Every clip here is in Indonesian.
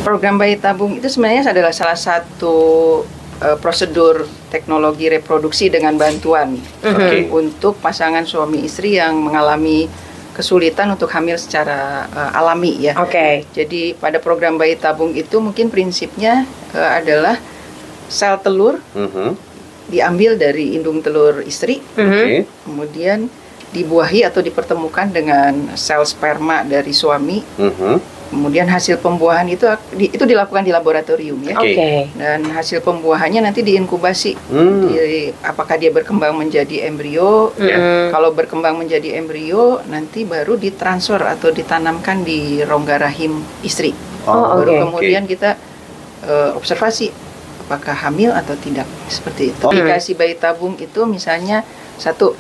Program bayi tabung itu sebenarnya adalah salah satu prosedur teknologi reproduksi dengan bantuan untuk pasangan suami istri yang mengalami kesulitan untuk hamil secara alami ya. Jadi pada program bayi tabung itu mungkin prinsipnya adalah sel telur diambil dari indung telur istri, kemudian dibuahi atau dipertemukan dengan sel sperma dari suami. Kemudian hasil pembuahan itu dilakukan di laboratorium ya. Dan hasil pembuahannya nanti diinkubasi. Apakah dia berkembang menjadi embrio? Kalau berkembang menjadi embrio, nanti baru ditransfer atau ditanamkan di rongga rahim istri. Baru kemudian kita observasi apakah hamil atau tidak, seperti itu. Indikasi bayi tabung itu misalnya satu,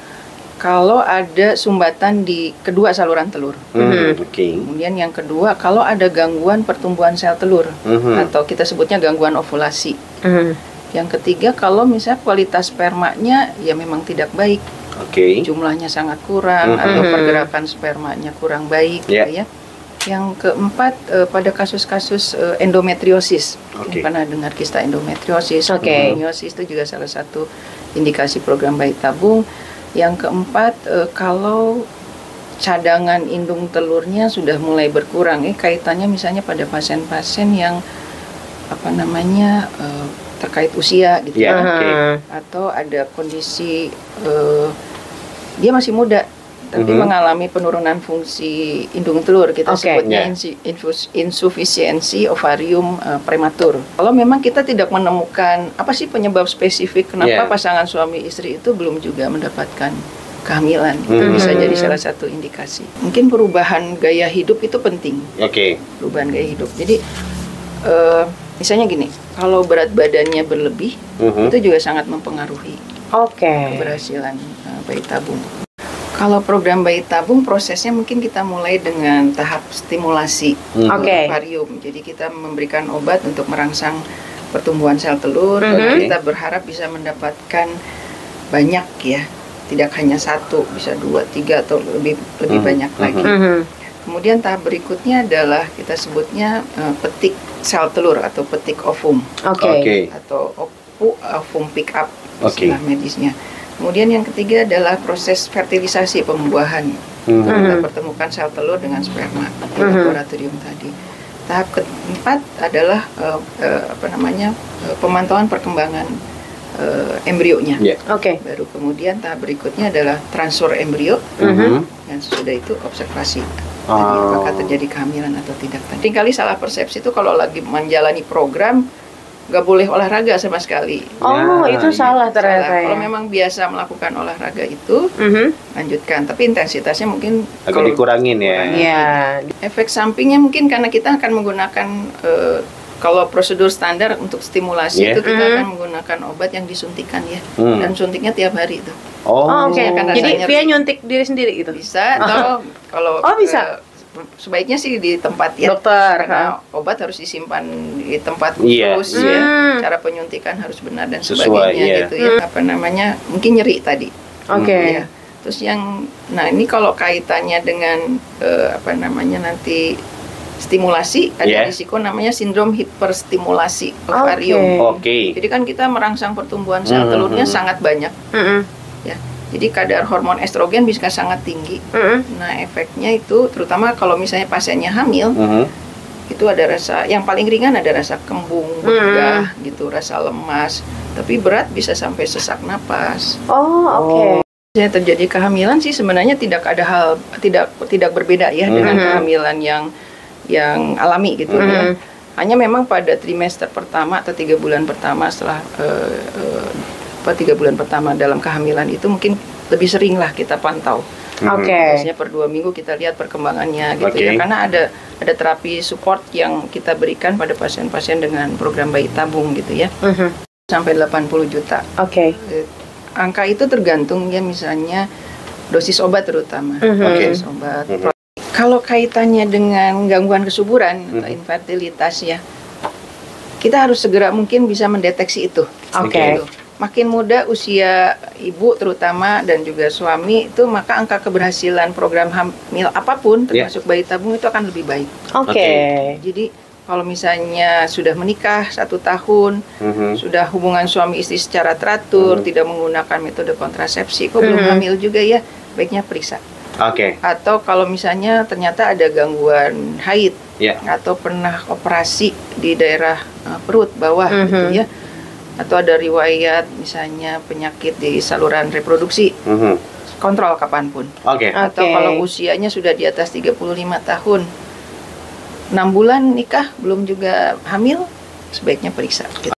kalau ada sumbatan di kedua saluran telur. Kemudian yang kedua, kalau ada gangguan pertumbuhan sel telur atau kita sebutnya gangguan ovulasi. Yang ketiga, kalau misalnya kualitas spermanya ya memang tidak baik, jumlahnya sangat kurang atau pergerakan spermanya kurang baik, gitu ya. Yang keempat, pada kasus-kasus endometriosis, pernah dengar kista endometriosis, adenomyosis itu juga salah satu indikasi program bayi tabung. Yang keempat, kalau cadangan indung telurnya sudah mulai berkurang, kaitannya misalnya pada pasien-pasien yang terkait usia gitu atau ada kondisi dia masih muda tapi mengalami penurunan fungsi indung telur, kita sebutnya insufisiensi ovarium prematur. Kalau memang kita tidak menemukan apa sih penyebab spesifik kenapa pasangan suami istri itu belum juga mendapatkan kehamilan, itu bisa jadi salah satu indikasi. Mungkin perubahan gaya hidup itu penting. Perubahan gaya hidup. Jadi misalnya gini, kalau berat badannya berlebih, itu juga sangat mempengaruhi keberhasilan bayi tabung. Kalau program bayi tabung, prosesnya mungkin kita mulai dengan tahap stimulasi ovarium. Jadi kita memberikan obat untuk merangsang pertumbuhan sel telur. Kita berharap bisa mendapatkan banyak ya, tidak hanya satu, bisa 2, 3 atau lebih banyak lagi. Kemudian tahap berikutnya adalah kita sebutnya petik sel telur atau petik ovum, atau ovum pick up istilah medisnya. Kemudian yang ketiga adalah proses fertilisasi, pembuahan. Kita pertemukan sel telur dengan sperma di laboratorium tadi. Tahap keempat adalah pemantauan perkembangan embrionya. Baru kemudian tahap berikutnya adalah transfer embrio, dan sesudah itu observasi. Jadi apakah terjadi kehamilan atau tidak. Kali salah persepsi itu kalau lagi menjalani program nggak boleh olahraga sama sekali. Itu salah ternyata. Kalau memang biasa melakukan olahraga itu, lanjutkan. Tapi intensitasnya mungkin agak dikurangin ya. Efek sampingnya mungkin karena kita akan menggunakan kalau prosedur standar untuk stimulasi itu kita akan menggunakan obat yang disuntikan ya, dan suntiknya tiap hari itu. Jadi dia nyuntik diri sendiri gitu? Bisa, atau kalau bisa. Sebaiknya sih di tempat ya, dokter, karena obat harus disimpan di tempat khusus ya. Cara penyuntikan harus benar dan sebagainya gitu ya. Mungkin nyeri tadi. Ya. Terus ini kalau kaitannya dengan nanti stimulasi, ada risiko namanya sindrom hiperstimulasi ovarium. Jadi kan kita merangsang pertumbuhan sel telurnya sangat banyak. Ya. Jadi kadar hormon estrogen bisa sangat tinggi. Nah, efeknya itu terutama kalau misalnya pasiennya hamil, itu ada rasa yang paling ringan, ada rasa kembung, begah gitu, rasa lemas. Tapi berat bisa sampai sesak napas. Yang terjadi kehamilan sih sebenarnya tidak berbeda ya dengan kehamilan yang alami gitu ya. Hanya memang pada trimester pertama atau 3 bulan pertama setelah 3 bulan pertama dalam kehamilan itu mungkin lebih sering lah kita pantau. Biasanya per 2 minggu kita lihat perkembangannya gitu ya. Karena ada terapi support yang kita berikan pada pasien-pasien dengan program bayi tabung gitu ya. Sampai 80 juta. Angka itu tergantung ya, misalnya dosis obat terutama. Dosis obat. Kalau kaitannya dengan gangguan kesuburan atau infertilitas ya, kita harus segera mungkin bisa mendeteksi itu. Makin muda usia ibu terutama dan juga suami itu, maka angka keberhasilan program hamil apapun termasuk bayi tabung itu akan lebih baik. Jadi kalau misalnya sudah menikah 1 tahun, sudah hubungan suami istri secara teratur, tidak menggunakan metode kontrasepsi, kok belum hamil juga ya, baiknya periksa. Atau kalau misalnya ternyata ada gangguan haid, atau pernah operasi di daerah perut bawah gitu ya, atau ada riwayat misalnya penyakit di saluran reproduksi, kontrol kapanpun. Atau kalau usianya sudah di atas 35 tahun, 6 bulan nikah belum juga hamil, sebaiknya periksa.